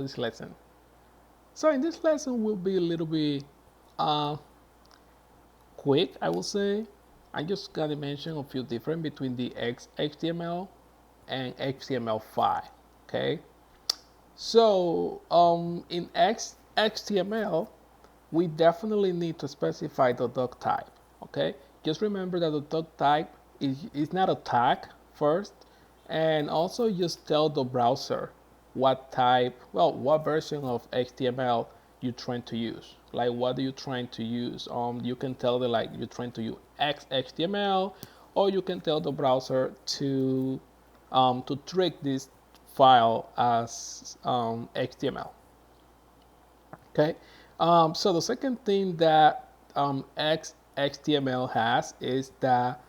this lesson. So in this lesson will be a little bit uh, quick, I will say. I'm just gonna mention a few different between the XHTML and HTML5. Okay. So in XHTML, we definitely need to specify the doc type. Okay. Just remember that the doc type is not a tag first, and also just tell the browser what type, well, what version of HTML you're trying to use. Like, what are you trying to use? You can tell the like you're trying to use XHTML, or you can tell the browser to treat this file as HTML. Okay. So the second thing that XHTML has is that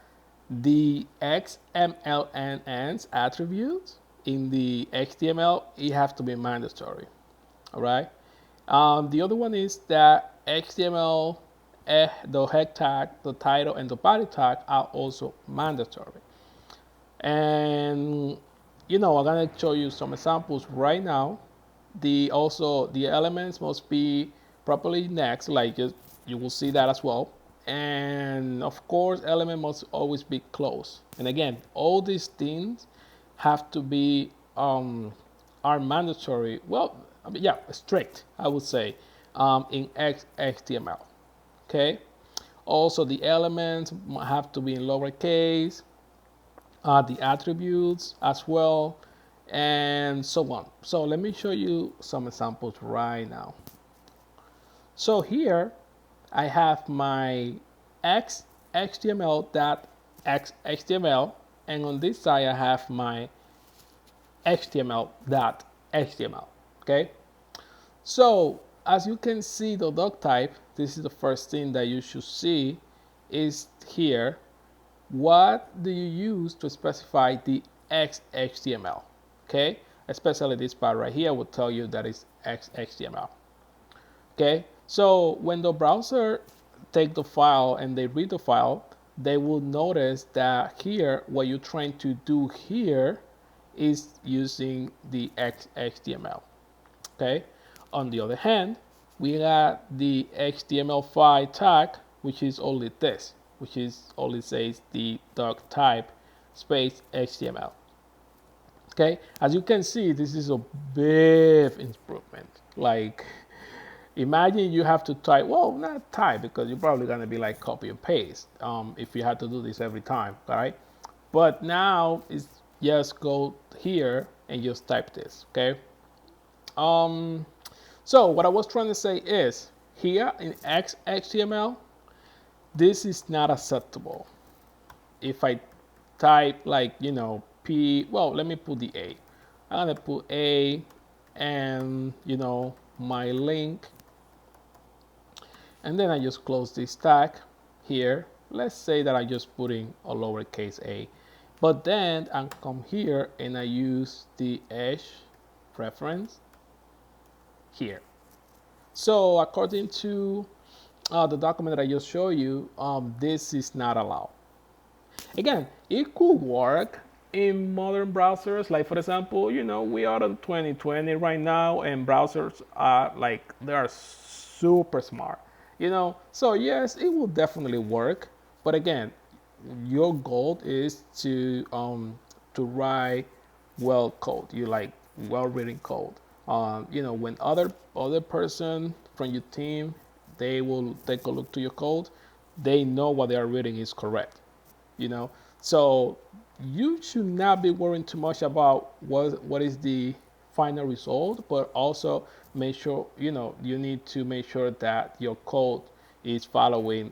the XMLN's attributes in the HTML, it have to be mandatory. All right. The other one is that HTML, the head tag, the title, and the body tag are also mandatory. And I'm gonna show you some examples right now. The elements must be properly indexed, like you will see that as well. And of course, element must always be closed. And again, all these things have to be are mandatory. Well, yeah, strict, I would say, in HTML. Okay. Also, the elements have to be in lowercase. The attributes as well, and so on. So let me show you some examples right now. So here I have my XHTML.xhtml, and on this side I have my HTML.html. Okay. So as you can see, the doc type, this is the first thing that you should see, is here. What do you use to specify the XHTML? Okay, especially this part right here will tell you that it's XHTML. Okay, so when the browser take the file and they read the file, they will notice that here what you're trying to do here is using the XHTML. Okay, on the other hand, we got the HTML5 tag, which is only this, which is only says the Doctype space HTML. Okay, as you can see, this is a big improvement. Like, imagine you have to type, well, not type, because you're probably gonna be like copy and paste if you had to do this every time, all right? But now it's just go here and just type this, okay? So what I was trying to say is, here in XHTML, this is not acceptable. If I type like, P, well, let me put the A. I'm gonna put A and, my link. And then I just close this tag here. Let's say that I just put in a lowercase a. But then I come here and I use the edge reference here. So according to the document that I just showed you, this is not allowed. Again, it could work in modern browsers. Like, for example, we are in 2020 right now, and browsers are like, they are super smart. So yes, it will definitely work. But again, your goal is to write well code. You like well written code. When other person from your team, they will take a look to your code, they know what they are reading is correct. So you should not be worrying too much about what is the final result, but also make sure you need to make sure that your code is following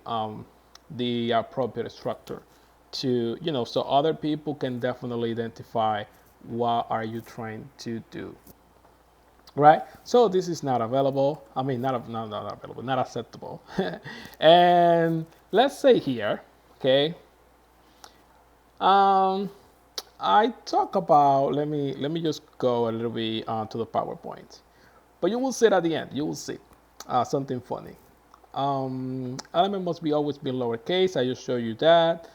the appropriate structure to so other people can definitely identify what are you trying to do, right? So this is not available. I mean, not available, not acceptable. And let's say here, okay. I talk about, let me just go a little bit to the PowerPoint. But you will see it at the end. You will see something funny. Element must be always be lowercase. I just show you that.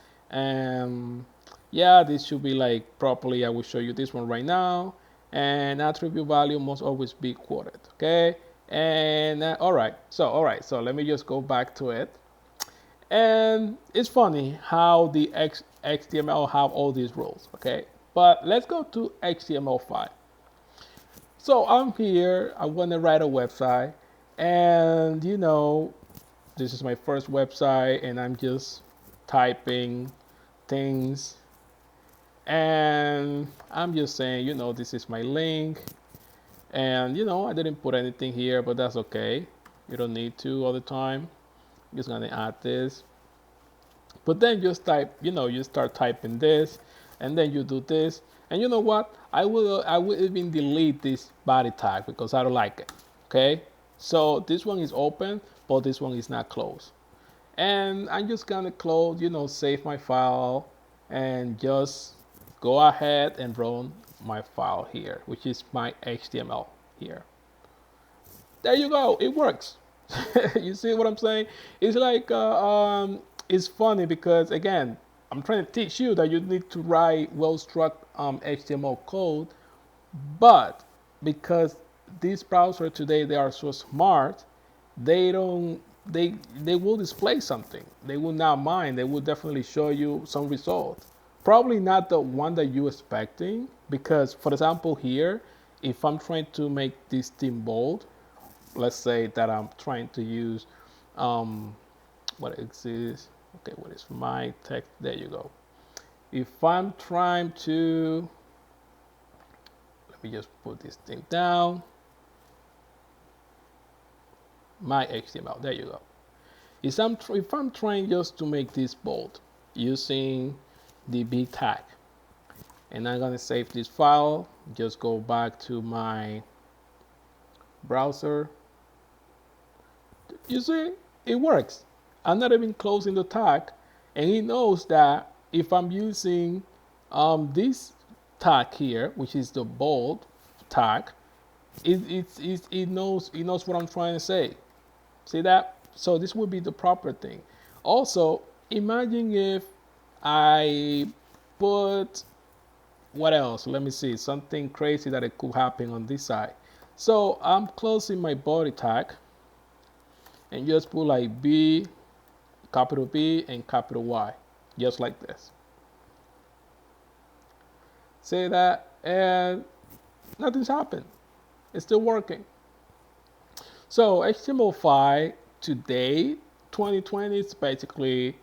Yeah, this should be like properly. I will show you this one right now. and attribute value must always be quoted. Okay, and all right, so let me just go back to it. And it's funny how the HTML have all these rules. Okay, but let's go to HTML5. So I'm here, I want to write a website, and this is my first website, and I'm just typing things, and I'm just saying, this is my link, and I didn't put anything here, but that's okay. You don't need to all the time. I'm just gonna add this, but then just type, you start typing this, and then you do this, and you know what? I will even delete this body tag because I don't like it. Okay, so this one is open, but this one is not closed. And I'm just gonna close, save my file, and just go ahead and run my file here, which is my HTML here. There you go, it works. You see what I'm saying? It's like it's funny because, again, I'm trying to teach you that you need to write well-structured HTML code, but because these browsers today, they are so smart, they don't they will display something. They will not mind. They will definitely show you some results. Probably not the one that you're expecting, because, for example, here, if I'm trying to make this theme bold, let's say that I'm trying to use what exists. Okay, what is my text? There you go. If I'm trying to, let me just put this thing down. My HTML, there you go. If I'm trying just to make this bold using the big tag, and I'm gonna save this file, just go back to my browser. You see, it works. I'm not even closing the tag, and he knows that if I'm using this tag here, which is the bold tag, it knows what I'm trying to say. See that? So this would be the proper thing. Also, imagine if I put, what else? Let me see, something crazy that it could happen on this side. So I'm closing my body tag and just put like B, capital B and capital Y, just like this. See that? And nothing's happened. It's still working. So HTML5 today, 2020, is basically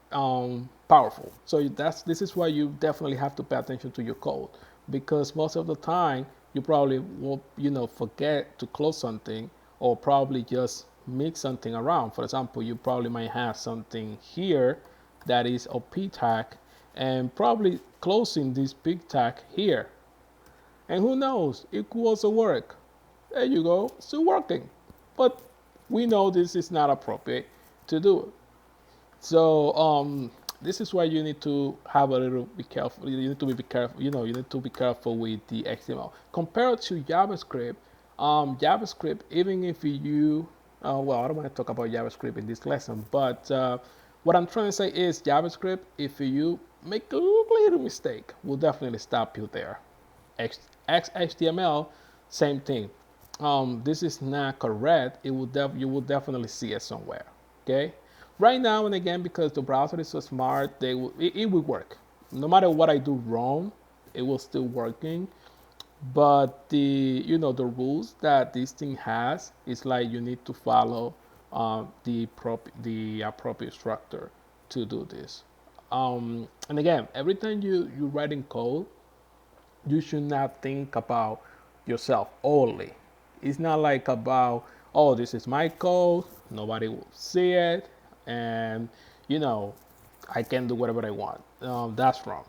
powerful. So this is why you definitely have to pay attention to your code, because most of the time you probably will forget to close something, or probably just mix something around. For example, you probably might have something here that is a P tag, and probably closing this P tag here, and who knows, it could also work. There you go, still working, but we know this is not appropriate to do it. So this is why you need to have a little be careful. You need to be careful. You need to be careful with the XML compared to JavaScript. JavaScript, even if you well, I don't want to talk about JavaScript in this lesson, but what I'm trying to say is JavaScript, if you make a little mistake, will definitely stop you there. XHTML, same thing. This is not correct. You will definitely see it somewhere. Okay. Right now and again, because the browser is so smart, it will work. No matter what I do wrong, it will still working. But the rules that this thing has is like you need to follow the appropriate structure to do this. And again, every time you write in code, you should not think about yourself only. It's not like about, oh, this is my code, nobody will see it, and I can do whatever I want. That's wrong.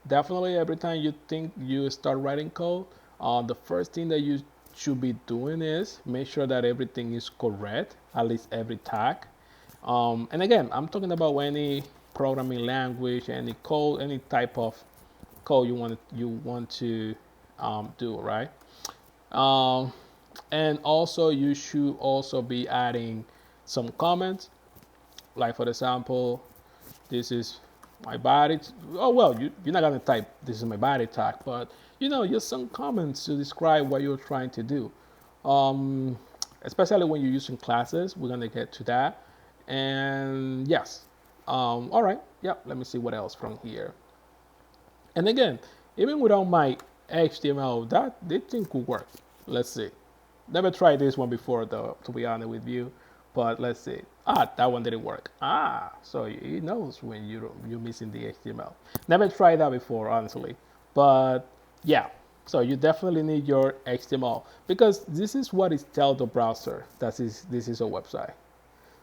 Definitely, every time you start writing code, the first thing that you should be doing is make sure that everything is correct, at least every tag. And again, I'm talking about any programming language, any code, any type of code you want to do, right? And also, you should also be adding some comments, like for example, this is my body. Oh well, you're not gonna type this is my body tag, but just some comments to describe what you're trying to do. Especially when you're using classes, we're gonna get to that. And yes, all right, yep. Let me see what else from here. And again, even without my HTML, this thing could work. Let's see. Never tried this one before, though, to be honest with you. But let's see. That one didn't work. So it knows when you're missing the HTML. Never tried that before, honestly. But yeah, so you definitely need your HTML because this is what it tells the browser that this is a website.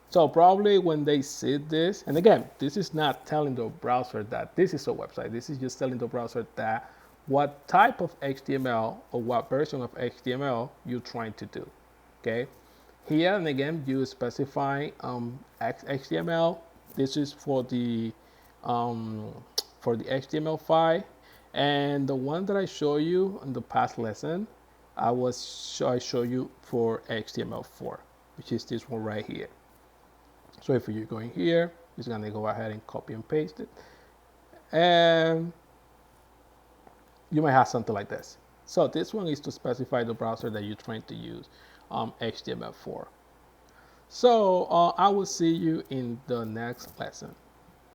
So probably when they see this, and again, this is not telling the browser that this is a website. This is just telling the browser that what type of HTML or what version of HTML you're trying to do. Okay. Here and again, you specify HTML. This is for the HTML5, and the one that I show you in the past lesson, I show you for HTML4, which is this one right here. So if you're going here, it's gonna go ahead and copy and paste it, and you might have something like this. So this one is to specify the browser that you're trying to use, HTML4. So I will see you in the next lesson.